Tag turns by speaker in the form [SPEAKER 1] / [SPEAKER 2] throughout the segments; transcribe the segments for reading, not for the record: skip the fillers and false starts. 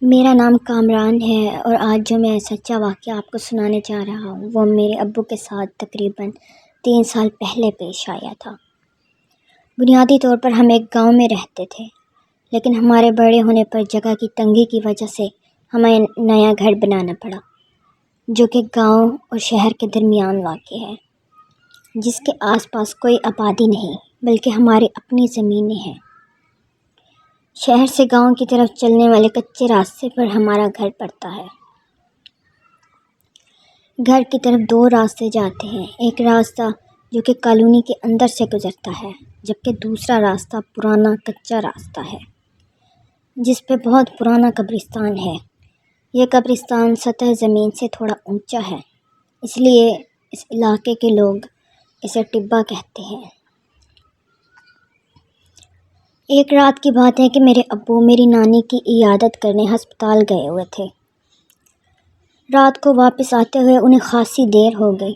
[SPEAKER 1] میرا نام کامران ہے اور آج جو میں سچا واقعہ آپ کو سنانے جا رہا ہوں وہ میرے ابو کے ساتھ تقریباً 3 سال پہلے پیش آیا تھا۔ بنیادی طور پر ہم ایک گاؤں میں رہتے تھے، لیکن ہمارے بڑے ہونے پر جگہ کی تنگی کی وجہ سے ہمیں نیا گھر بنانا پڑا، جو کہ گاؤں اور شہر کے درمیان واقع ہے، جس کے آس پاس کوئی آبادی نہیں بلکہ ہماری اپنی زمینیں ہیں۔ شہر سے گاؤں کی طرف چلنے والے کچے راستے پر ہمارا گھر پڑتا ہے۔ گھر کی طرف 2 راستے جاتے ہیں، ایک راستہ جو کہ کالونی کے اندر سے گزرتا ہے، جبکہ دوسرا راستہ پرانا کچا راستہ ہے جس پہ بہت پرانا قبرستان ہے۔ یہ قبرستان سطح زمین سے تھوڑا اونچا ہے، اس لیے اس علاقے کے لوگ اسے ٹبہ کہتے ہیں۔ ایک رات کی بات ہے کہ میرے ابو میری نانی کی عیادت کرنے ہسپتال گئے ہوئے تھے۔ رات کو واپس آتے ہوئے انہیں خاصی دیر ہو گئی،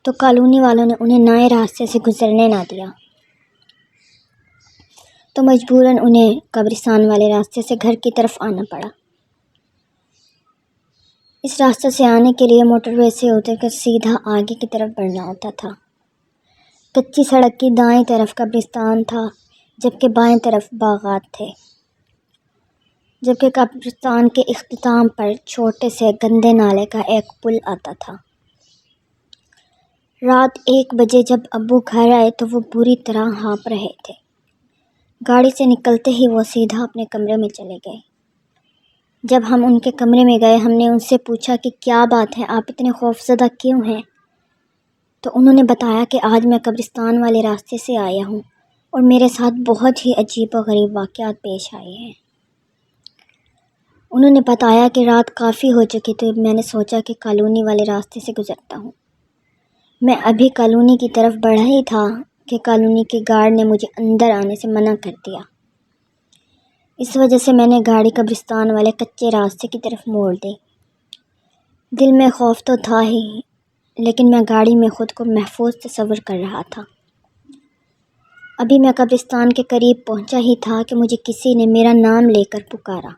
[SPEAKER 1] تو کالونی والوں نے انہیں نئے راستے سے گزرنے نہ دیا، تو مجبوراً انہیں قبرستان والے راستے سے گھر کی طرف آنا پڑا۔ اس راستے سے آنے کے لیے موٹر وے سے اتر کر سیدھا آگے کی طرف بڑھنا ہوتا تھا۔ کچی سڑک کی دائیں طرف قبرستان تھا، جبکہ بائیں طرف باغات تھے، جبکہ قبرستان کے اختتام پر چھوٹے سے گندے نالے کا ایک پل آتا تھا۔ رات 1 بجے جب ابو گھر آئے تو وہ بری طرح ہانپ رہے تھے۔ گاڑی سے نکلتے ہی وہ سیدھا اپنے کمرے میں چلے گئے۔ جب ہم ان کے کمرے میں گئے، ہم نے ان سے پوچھا کہ کیا بات ہے، آپ اتنے خوفزدہ کیوں ہیں؟ تو انہوں نے بتایا کہ آج میں قبرستان والے راستے سے آیا ہوں اور میرے ساتھ بہت ہی عجیب و غریب واقعات پیش آئے ہیں۔ انہوں نے بتایا کہ رات کافی ہو چکی تھی، میں نے سوچا کہ کالونی والے راستے سے گزرتا ہوں۔ میں ابھی کالونی کی طرف بڑھا ہی تھا کہ کالونی کے گارڈ نے مجھے اندر آنے سے منع کر دیا۔ اس وجہ سے میں نے گاڑی قبرستان والے کچے راستے کی طرف موڑ دی۔ دل میں خوف تو تھا ہی، لیکن میں گاڑی میں خود کو محفوظ تصور کر رہا تھا۔ ابھی میں قبرستان کے قریب پہنچا ہی تھا کہ مجھے کسی نے میرا نام لے کر پکارا۔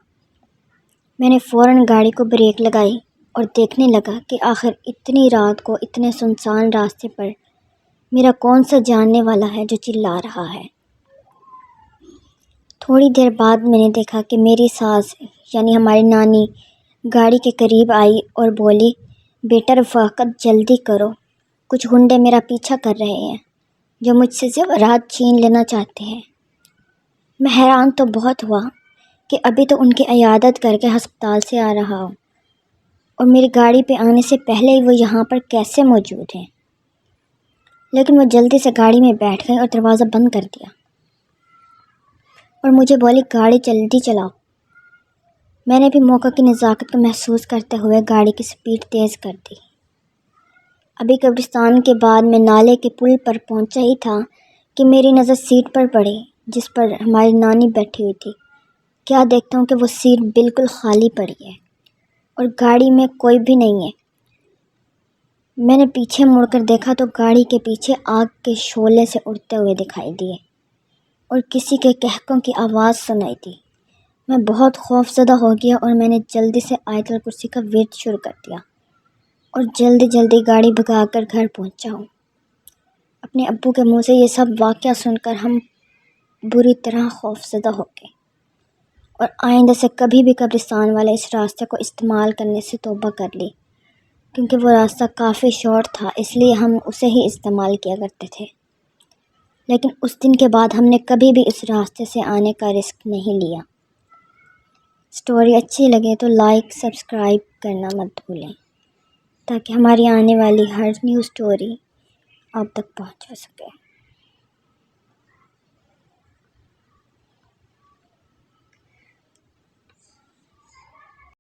[SPEAKER 1] میں نے فوراً گاڑی کو بریک لگائی اور دیکھنے لگا کہ آخر اتنی رات کو اتنے سنسان راستے پر میرا کون سا جاننے والا ہے جو چلا رہا ہے۔ تھوڑی دیر بعد میں نے دیکھا کہ میری ساس یعنی ہماری نانی گاڑی کے قریب آئی اور بولی، بیٹا رفاقت جلدی کرو، کچھ گنڈے میرا پیچھا کر رہے ہیں جو مجھ سے زیورات چھین لینا چاہتے ہیں۔ میں حیران تو بہت ہوا کہ ابھی تو ان کی عیادت کر کے ہسپتال سے آ رہا ہوں اور میری گاڑی پہ آنے سے پہلے ہی وہ یہاں پر کیسے موجود ہیں، لیکن وہ جلدی سے گاڑی میں بیٹھ گئے اور دروازہ بند کر دیا اور مجھے بولی، گاڑی جلدی چلاؤ۔ میں نے بھی موقع کی نزاکت کو محسوس کرتے ہوئے گاڑی کی سپیڈ تیز کر دی۔ ابھی قبرستان کے بعد میں نالے کے پل پر پہنچا ہی تھا کہ میری نظر سیٹ پر پڑی جس پر ہماری نانی بیٹھی ہوئی تھی۔ کیا دیکھتا ہوں کہ وہ سیٹ بالکل خالی پڑی ہے اور گاڑی میں کوئی بھی نہیں ہے۔ میں نے پیچھے مڑ کر دیکھا تو گاڑی کے پیچھے آگ کے شعلے سے اڑتے ہوئے دکھائی دیے اور کسی کے قہقہوں کی آواز سنائی دی۔ میں بہت خوف زدہ ہو گیا اور میں نے جلدی سے آیت الکرسی کا ورد شروع کر دیا اور جلدی گاڑی بھگا کر گھر پہنچا ہوں۔ اپنے ابو کے منہ سے یہ سب واقعہ سن کر ہم بری طرح خوف زدہ ہو گئے اور آئندہ سے کبھی بھی قبرستان والے اس راستے کو استعمال کرنے سے توبہ کر لی، کیونکہ وہ راستہ کافی شارٹ تھا، اس لیے ہم اسے ہی استعمال کیا کرتے تھے۔ لیکن اس دن کے بعد ہم نے کبھی بھی اس راستے سے آنے کا رسک نہیں لیا۔ سٹوری اچھی لگے تو لائک سبسکرائب کرنا مت بھولیں تاکہ ہماری آنے والی ہر نیو سٹوری آپ تک پہنچ سکے۔